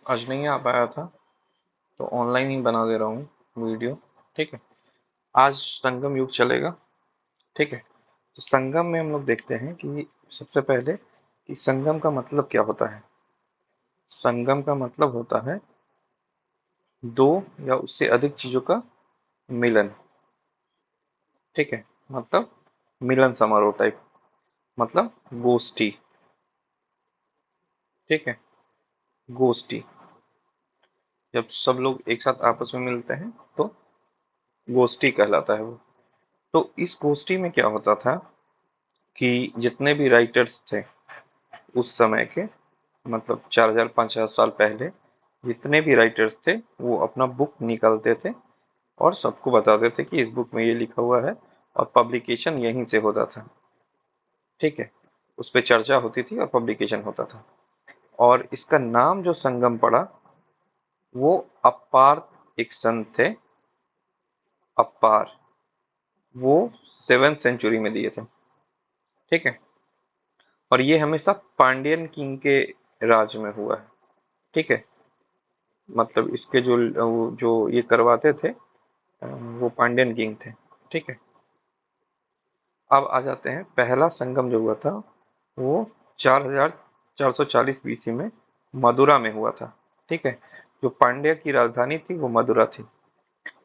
आज नहीं आ पाया था तो ऑनलाइन ही बना दे रहा हूँ वीडियो। ठीक है। आज संगम युग चलेगा। ठीक है। तो संगम में हम लोग देखते हैं कि सबसे पहले कि संगम का मतलब क्या होता है। संगम का मतलब होता है दो या उससे अधिक चीजों का मिलन। ठीक है। मतलब मिलन समारोह टाइप, मतलब गोष्ठी। ठीक है। गोष्ठी, जब सब लोग एक साथ आपस में मिलते हैं तो गोष्ठी कहलाता है वो। तो इस गोष्ठी में क्या होता था कि जितने भी राइटर्स थे उस समय के, मतलब 4000 5000 साल पहले, जितने भी राइटर्स थे वो अपना बुक निकालते थे और सबको बताते थे कि इस बुक में ये लिखा हुआ है, और पब्लिकेशन यहीं से होता था। ठीक है। उस पर चर्चा होती थी और पब्लिकेशन होता था। और इसका नाम जो संगम पड़ा, वो अप्पार एक संत थे, अप्पार, वो 7th सेंचुरी में दिए थे। ठीक है। और ये हमेशा पांड्यन किंग के राज में हुआ है। ठीक है। मतलब इसके जो ये करवाते थे, वो पांड्यन किंग थे। ठीक है। अब आ जाते हैं, पहला संगम जो हुआ था वो 4440 बीसी में मदुरा में हुआ था। ठीक है। जो पांड्य की राजधानी थी वो मदुरा थी।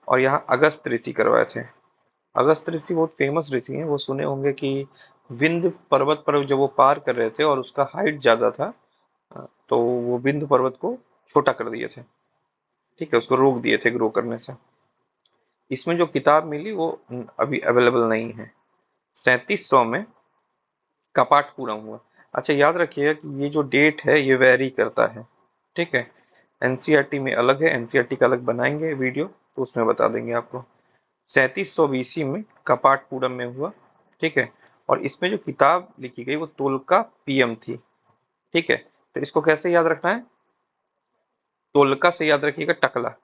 और यहाँ अगस्त ऋषि करवाए थे। अगस्त ऋषि बहुत फेमस ऋषि हैं। वो सुने होंगे कि विंध्य पर्वत पर जब वो पार कर रहे थे और उसका हाइट ज्यादा था, तो वो विंध्य पर्वत को छोटा कर दिए थे। ठीक है। उसको रोक दिए थे ग्रो करने से। इसमें जो किताब मिली वो अभी अवेलेबल नहीं है। 3700 में कपाटपूरम हुआ। अच्छा, याद रखिएगा कि ये जो डेट है ये वेरी करता है। ठीक है। एनसीईआरटी में अलग है, एनसीईआरटी का अलग बनाएंगे वीडियो तो उसमें बता देंगे आपको। 3700 बीसी में कपाटपूरम में हुआ। ठीक है। और इसमें जो किताब लिखी गई वो तोलका पीएम थी। ठीक है। तो इसको कैसे याद रखना है? तोलका से याद रखिएगा टकला।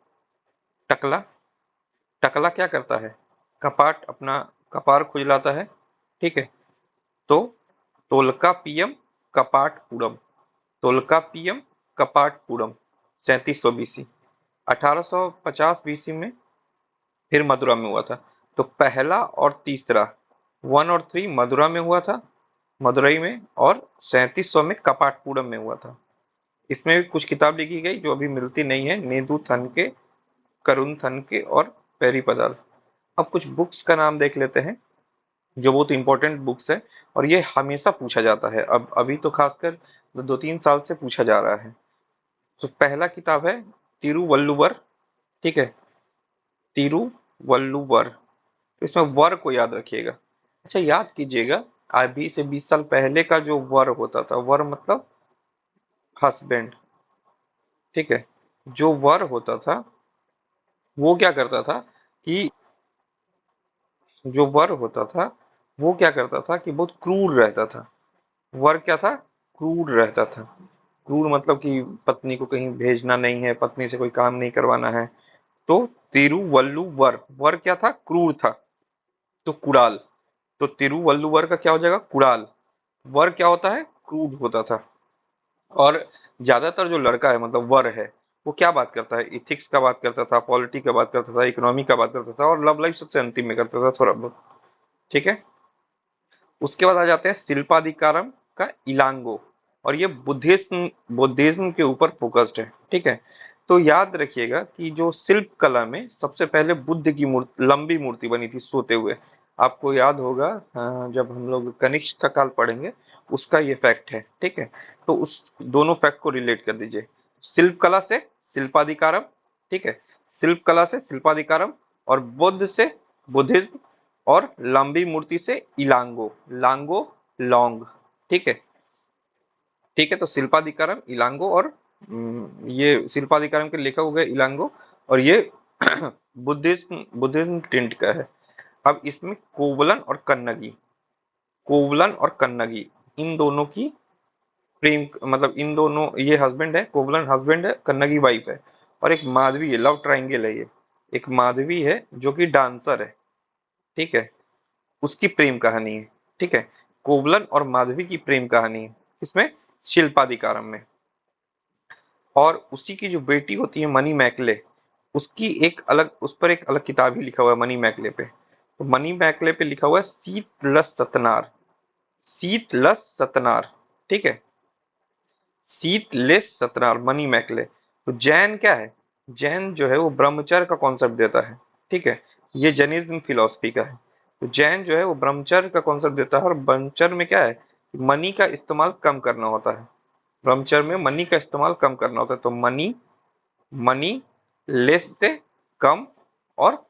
टकला, टकला क्या करता है? कपाट, अपना कपार खुजलाता है। ठीक है। तो तोल्काप्पियम कपाटपुरम, तोल्काप्पियम कपाटपुरम, 3700 बीसी। 1850 बीसी में फिर मदुरा में हुआ था। तो पहला और तीसरा, 1 और 3 मदुरा में हुआ था, मदुरई में, और 3700 में कपाटपुरम में हुआ था। इसमें भी कुछ किताब लिखी गई जो अभी मिलती नहीं है, नेदू थन के, करुण थन के और पेरीपदार। अब कुछ बुक्स का नाम देख लेते हैं जो बहुत इंपॉर्टेंट बुक्स है, और ये हमेशा पूछा जाता है। अब अभी तो खासकर 2-3 साल से पूछा जा रहा है। तो पहला किताब है तिरुवल्लुवर। ठीक है। तिरुवल्लुवर। तो इसमें वर को याद रखिएगा। अच्छा, याद कीजिएगा, अभी से 20 साल पहले का जो वर होता था, वर मतलब हस्बैंड। ठीक है। जो वर होता था वो क्या करता था कि जो वर होता था वो क्या करता था कि बहुत क्रूर रहता था। वर क्या था? क्रूर रहता था। क्रूर मतलब कि पत्नी को कहीं भेजना नहीं है, पत्नी से कोई काम नहीं करवाना है। तो तिरुवल्लुवर, वर क्या था? क्रूर था। तो कुड़ाल, तो तिरुवल्लुवर का क्या हो जाएगा? कुड़ाल। वर क्या होता है? क्रूर होता था। और ज्यादातर जो लड़का है, मतलब वर है, वो क्या बात करता है? इथिक्स का बात करता था, पॉलिटी का बात करता था, इकोनॉमी का बात करता था, और लव लाइफ सबसे अंतिम में करता था थोड़ा बहुत। ठीक है। उसके बाद आ जाते हैं शिल्पाधिकारम का इलांगो। और ये बुद्धिज्म बुद्धिज्म के ऊपर फोकस्ड है। ठीक है। तो याद रखिएगा कि जो शिल्प कला में सबसे पहले बुद्ध की मूर्ति, लंबी मूर्ति बनी थी सोते हुए। आपको याद होगा, जब हम लोग कनिष्क का काल पढ़ेंगे उसका ये फैक्ट है। ठीक है। तो उस दोनों फैक्ट को रिलेट कर दीजिए। शिल्प कला से शिल्पाधिकारम। ठीक है। शिल्प कला से शिल्पाधिकारम, और बुद्ध से बुद्धिज्म, और लंबी मूर्ति से इलांगो, लांगो, लॉन्ग। ठीक है। ठीक है। तो शिल्पाधिकारम, इलांगो, और ये शिल्पाधिकारम के लेखक हो गए इलांगो, और ये बुद्धिज्म बुद्धिज्म टिंट का है। अब इसमें कोवलन और कन्नगी, कोवलन और कन्नगी, इन दोनों की प्रेम, मतलब इन दोनों, ये हस्बैंड है, कोवलन हस्बैंड है, कन्नगी वाइफ है। और एक माधवी है, लव ट्रायंगल है ये। एक माधवी है जो कि डांसर है। ठीक है। उसकी प्रेम कहानी है। ठीक है। कोवलन और माधवी की प्रेम कहानी है। इसमें शिल्पाधिकारम में। और उसी की जो बेटी होती है मनी मैकले, उसकी एक अलग, उस पर एक अलग किताब ही लिखा हुआ है मनी मैकले पे। तो मनी मैकले पे लिखा हुआ है शीतलस सतनार, शीतलस सतनार, ठीक है, शीतलेस सतनार, मनी मैकले। तो जैन क्या है, जैन जो है वो ब्रह्मचर्य का कॉन्सेप्ट देता है, ठीक है, ये जैनिज्म फिलॉसफी का है। तो जैन जो है वो ब्रह्मचर्य का कॉन्सेप्ट देता है, और ब्रह्मचर्य में क्या है, मनी का इस्तेमाल कम करना होता है, ब्रह्मचर्य में मनी का इस्तेमाल कम करना होता है। तो मनी, मनी लेस से कम, और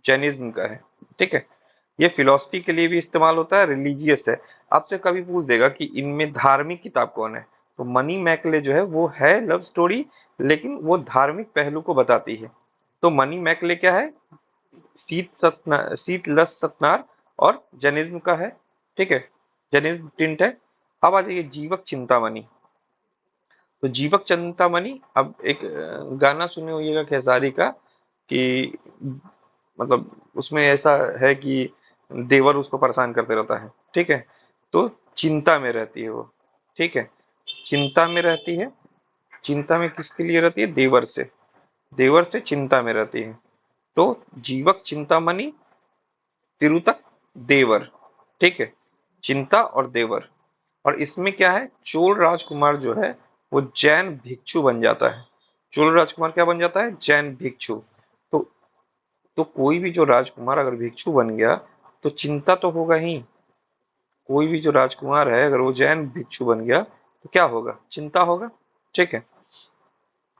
जैनिज्म का है, ठीक है। ये फिलॉसफी के लिए भी इस्तेमाल होता है, रिलीजियस है। आपसे कभी पूछ देगा कि इनमें धार्मिक किताब कौन है, तो मनी मैकले जो है वो है लव स्टोरी, लेकिन वो धार्मिक पहलू को बताती है। तो मनी मैकले क्या है, शीत लस सतनार और जैनिज्म का है, ठीक है, जैनिज्म टिंट है। अब आ जाइए जीवक चिंतामणि। तो जीवक चिंतामणि, अब एक गाना सुने होइएगा खेसारी का, कि मतलब उसमें ऐसा है कि देवर उसको परेशान करते रहता है, ठीक है, तो चिंता में रहती है वो, ठीक है, चिंता में रहती है। चिंता में किसके लिए रहती है, देवर से, देवर से चिंता में रहती है। तो जीवक चिंतामणि, तिरुतक देवर, ठीक है, चिंता और देवर। और इसमें क्या है, चोल राजकुमार जो है वो जैन भिक्षु बन जाता है। चोल राजकुमार क्या बन जाता है, जैन भिक्षु। तो तो कोई भी जो राजकुमार अगर भिक्षु बन गया, तो चिंता तो होगा ही। कोई भी जो राजकुमार है अगर वो जैन भिक्षु बन गया, तो क्या होगा, चिंता होगा, ठीक है।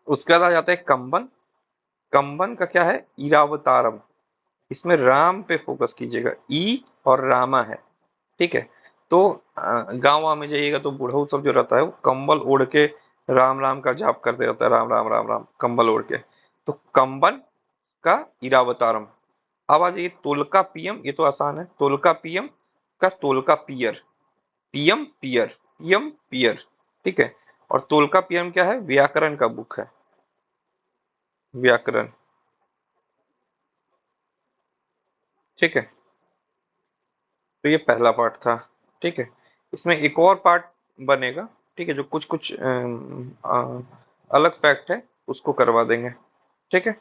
उसके बाद आ जाता है कंबन। कंबन का क्या है, इरावतारम। इसमें राम पे फोकस कीजिएगा, ई और रामा है, ठीक है। तो गाँव वाँव में जाइएगा तो बुढ़ऊ सब जो रहता है वो कंबल ओढ़ के राम राम का जाप करते रहता है, राम राम राम राम, कंबल ओढ़ के। तो कंबन का इरावतारम। अब आ जाइए तोलका पीएम, ये तो आसान है, तोलका पीएम का तोलका पियर, पीएम पियर, पीएम पियर, ठीक है। और तोलका पीएम क्या है, व्याकरण का बुक है, व्याकरण, ठीक है। तो ये पहला पार्ट था, ठीक है। इसमें एक और पार्ट बनेगा, ठीक है, जो कुछ कुछ अलग फैक्ट है उसको करवा देंगे, ठीक है।